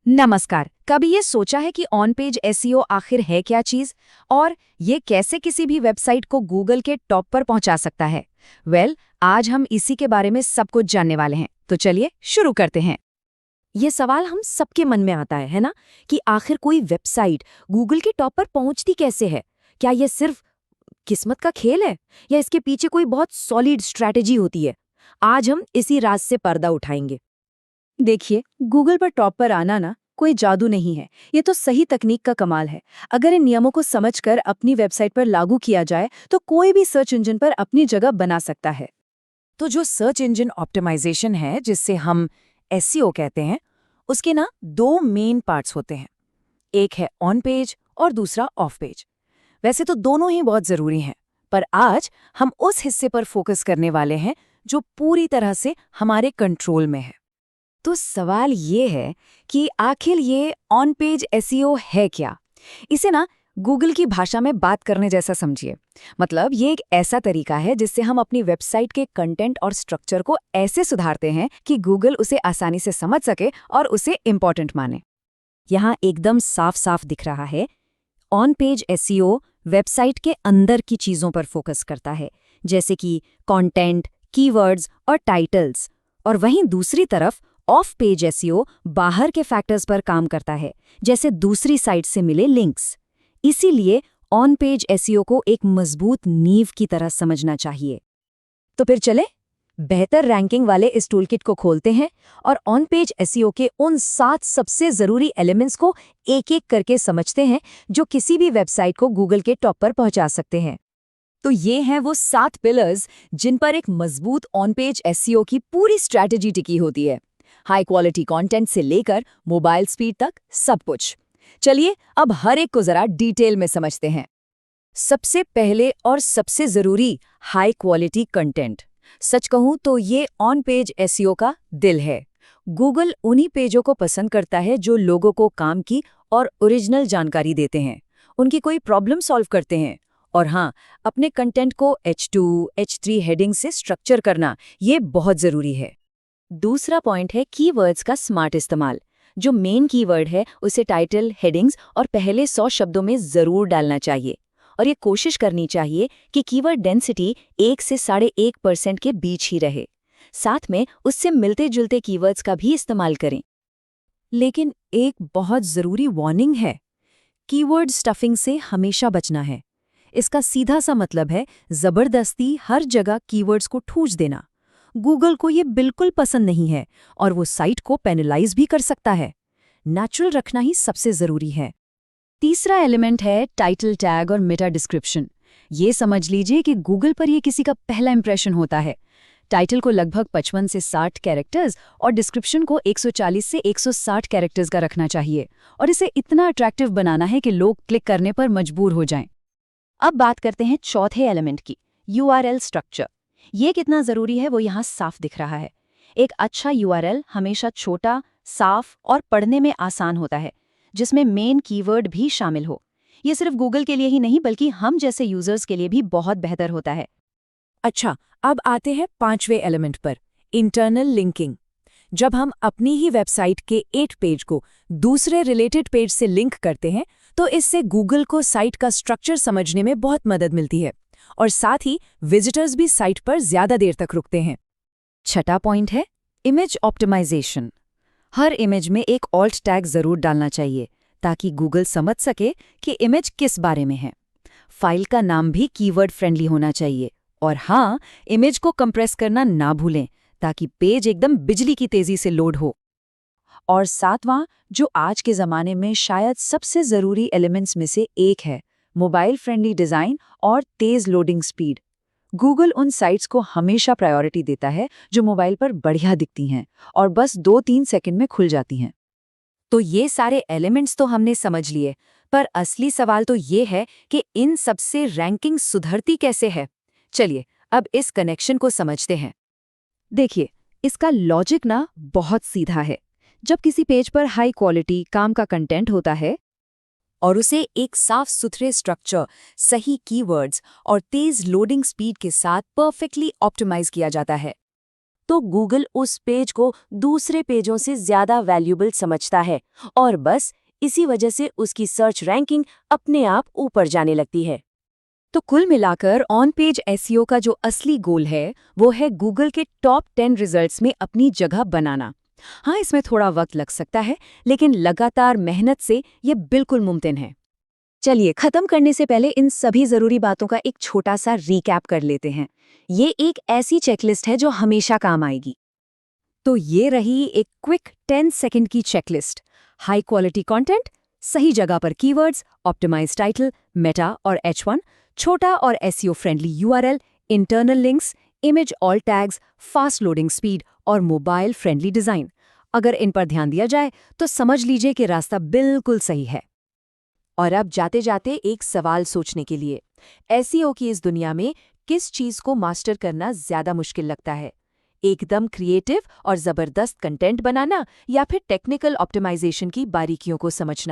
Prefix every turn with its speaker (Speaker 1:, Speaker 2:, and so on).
Speaker 1: नमस्कार। कभी ये सोचा है कि ऑन पेज एसईओ आखिर है क्या चीज और ये कैसे किसी भी वेबसाइट को गूगल के टॉप पर पहुंचा सकता है? आज हम इसी के बारे में सब कुछ जानने वाले हैं, तो चलिए शुरू करते हैं।
Speaker 2: ये सवाल हम सबके मन में आता है ना? कि आखिर कोई वेबसाइट गूगल के टॉप पर पहुंचती कैसे है? क्या ये सिर्फ किस्मत का खेल है या इसके पीछे कोई बहुत सॉलिड स्ट्रैटेजी होती है? आज हम इसी राज से पर्दा उठाएंगे।
Speaker 1: देखिए, गूगल पर टॉप पर आना ना कोई जादू नहीं है, ये तो सही तकनीक का कमाल है। अगर इन नियमों को समझकर अपनी वेबसाइट पर लागू किया जाए तो कोई भी सर्च इंजन पर अपनी जगह बना सकता है।
Speaker 2: तो जो सर्च इंजन ऑप्टिमाइजेशन है, जिससे हम एसईओ कहते हैं, उसके ना दो मेन पार्ट्स होते हैं। एक है ऑन पेज और दूसरा ऑफ पेज। वैसे तो दोनों ही बहुत जरूरी हैं, पर आज हम उस हिस्से पर फोकस करने वाले हैं जो पूरी तरह से हमारे कंट्रोल में है।
Speaker 1: तो सवाल ये है कि आखिर ये ऑन पेज एसईओ है क्या? इसे ना गूगल की भाषा में बात करने जैसा समझिए। मतलब ये एक ऐसा तरीका है जिससे हम अपनी वेबसाइट के कंटेंट और स्ट्रक्चर को ऐसे सुधारते हैं कि गूगल उसे आसानी से समझ सके और उसे इम्पोर्टेंट माने।
Speaker 2: यहाँ एकदम साफ साफ दिख रहा है, ऑन पेज एसईओ वेबसाइट के अंदर की चीज़ों पर फोकस करता है, जैसे कि कंटेंट, कीवर्ड्स और टाइटल्स। और वहीं दूसरी तरफ ऑफ पेज एसईओ बाहर के फैक्टर्स पर काम करता है, जैसे दूसरी साइट से मिले लिंक्स। इसीलिए ऑन पेज एसईओ को एक मजबूत नींव की तरह समझना चाहिए।
Speaker 1: तो फिर चले बेहतर रैंकिंग वाले इस टूलकिट को खोलते हैं और ऑन पेज एसईओ के उन 7 सबसे जरूरी एलिमेंट्स को एक-एक करके समझते हैं जो किसी भी वेबसाइट को गूगल के टॉप पर पहुंचा सकते हैं। तो ये हैं वो 7 पिलर्स जिन पर एक मजबूत ऑन पेज एसईओ की पूरी स्ट्रैटेजी टिकी होती है। हाई क्वालिटी कंटेंट से लेकर मोबाइल स्पीड तक सब कुछ। चलिए अब हर एक को जरा डिटेल में समझते हैं। सबसे पहले और सबसे जरूरी, हाई क्वालिटी कंटेंट। सच कहूं तो ये ऑन पेज एसईओ का दिल है। गूगल उन्हीं पेजों को पसंद करता है जो लोगों को काम की और ओरिजिनल जानकारी देते हैं, उनकी कोई प्रॉब्लम सॉल्व करते हैं। और हाँ, अपने कंटेंट को H2, H3 हेडिंग से स्ट्रक्चर करना, ये बहुत जरूरी है। दूसरा पॉइंट है कीवर्ड्स का स्मार्ट इस्तेमाल। जो मेन कीवर्ड है उसे टाइटल, हेडिंग्स और पहले 100 शब्दों में जरूर डालना चाहिए। और ये कोशिश करनी चाहिए कि कीवर्ड डेंसिटी 1 से 1.5% के बीच ही रहे। साथ में उससे मिलते जुलते कीवर्ड्स का भी इस्तेमाल करें। लेकिन एक बहुत जरूरी वार्निंग है, कीवर्ड स्टफिंग से हमेशा बचना है। इसका सीधा सा मतलब है जबरदस्ती हर जगह कीवर्ड्स को ठूंस देना। गूगल को ये बिल्कुल पसंद नहीं है और वो साइट को पेनलाइज भी कर सकता है। नेचुरल रखना ही सबसे जरूरी है। तीसरा एलिमेंट है टाइटल टैग और मेटा डिस्क्रिप्शन। ये समझ लीजिए कि गूगल पर ये किसी का पहला इंप्रेशन होता है। टाइटल को लगभग 55 से 60 कैरेक्टर्स और डिस्क्रिप्शन को 140 से 160 कैरेक्टर्स का रखना चाहिए, और इसे इतना अट्रैक्टिव बनाना है कि लोग क्लिक करने पर मजबूर हो जाएं। अब बात करते हैं चौथे एलिमेंट की, यूआरएल स्ट्रक्चर। ये कितना जरूरी है वो यहाँ साफ दिख रहा है। एक अच्छा यूआरएल हमेशा छोटा, साफ और पढ़ने में आसान होता है, जिसमें मेन कीवर्ड भी शामिल हो। ये सिर्फ गूगल के लिए ही नहीं बल्कि हम जैसे यूजर्स के लिए भी बहुत बेहतर होता है।
Speaker 2: अच्छा, अब आते हैं पांचवें एलिमेंट पर, इंटरनल लिंकिंग। जब हम अपनी ही वेबसाइट के एक पेज को दूसरे रिलेटेड पेज से लिंक करते हैं तो इससे गूगल को साइट का स्ट्रक्चर समझने में बहुत मदद मिलती है, और साथ ही विजिटर्स भी साइट पर ज्यादा देर तक रुकते हैं। छठा पॉइंट है इमेज ऑप्टिमाइजेशन। हर इमेज में एक ऑल्ट टैग जरूर डालना चाहिए ताकि गूगल समझ सके कि इमेज किस बारे में है। फाइल का नाम भी कीवर्ड फ्रेंडली होना चाहिए। और हाँ, इमेज को कंप्रेस करना ना भूलें ताकि पेज एकदम बिजली की तेजी से लोड हो। और सातवां, जो आज के ज़माने में शायद सबसे ज़रूरी एलिमेंट्स में से एक है, मोबाइल फ्रेंडली डिज़ाइन और तेज़ लोडिंग स्पीड। गूगल उन साइट्स को हमेशा प्रायोरिटी देता है जो मोबाइल पर बढ़िया दिखती हैं और बस 2-3 सेकंड में खुल जाती हैं। तो ये सारे एलिमेंट्स तो हमने समझ लिए, पर असली सवाल तो ये है कि इन सबसे रैंकिंग सुधरती कैसे है। चलिए अब इस कनेक्शन को समझते हैं। देखिए, इसका लॉजिक ना बहुत सीधा है। जब किसी पेज पर हाई क्वालिटी काम का कंटेंट होता है और उसे एक साफ सुथरे स्ट्रक्चर, सही कीवर्ड्स और तेज लोडिंग स्पीड के साथ परफेक्टली ऑप्टिमाइज किया जाता है,
Speaker 1: तो गूगल उस पेज को दूसरे पेजों से ज़्यादा वैल्यूएबल समझता है और बस इसी वजह से उसकी सर्च रैंकिंग अपने आप ऊपर जाने लगती है।
Speaker 2: तो कुल मिलाकर ऑन पेज एसईओ का जो असली गोल है वो है गूगल के टॉप 10 रिजल्ट्स में अपनी जगह बनाना। हाँ, इसमें थोड़ा वक्त लग सकता है, लेकिन लगातार मेहनत से ये बिल्कुल मुमकिन है।
Speaker 1: चलिए, खत्म करने से पहले इन सभी जरूरी बातों का एक छोटा सा रीकैप कर लेते हैं। ये एक ऐसी चेकलिस्ट है जो हमेशा काम आएगी।
Speaker 2: तो ये रही एक क्विक 10 सेकंड की चेकलिस्ट। हाई क्वालिटी कंटेंट, सही जगह पर कीवर्ड्स, ऑप्टिमाइज टाइटल, मेटा और H1, छोटा और SEO friendly URL, internal links, image all tags, fast loading speed और मोबाइल फ्रेंडली डिजाइन। अगर इन पर ध्यान दिया जाए तो समझ लीजिए कि रास्ता बिल्कुल सही है।
Speaker 1: और अब जाते जाते एक सवाल सोचने के लिए, एसईओ की इस दुनिया में किस चीज को मास्टर करना ज्यादा मुश्किल लगता है? एकदम क्रिएटिव और जबरदस्त कंटेंट बनाना या फिर टेक्निकल ऑप्टिमाइजेशन की बारीकियों को समझना?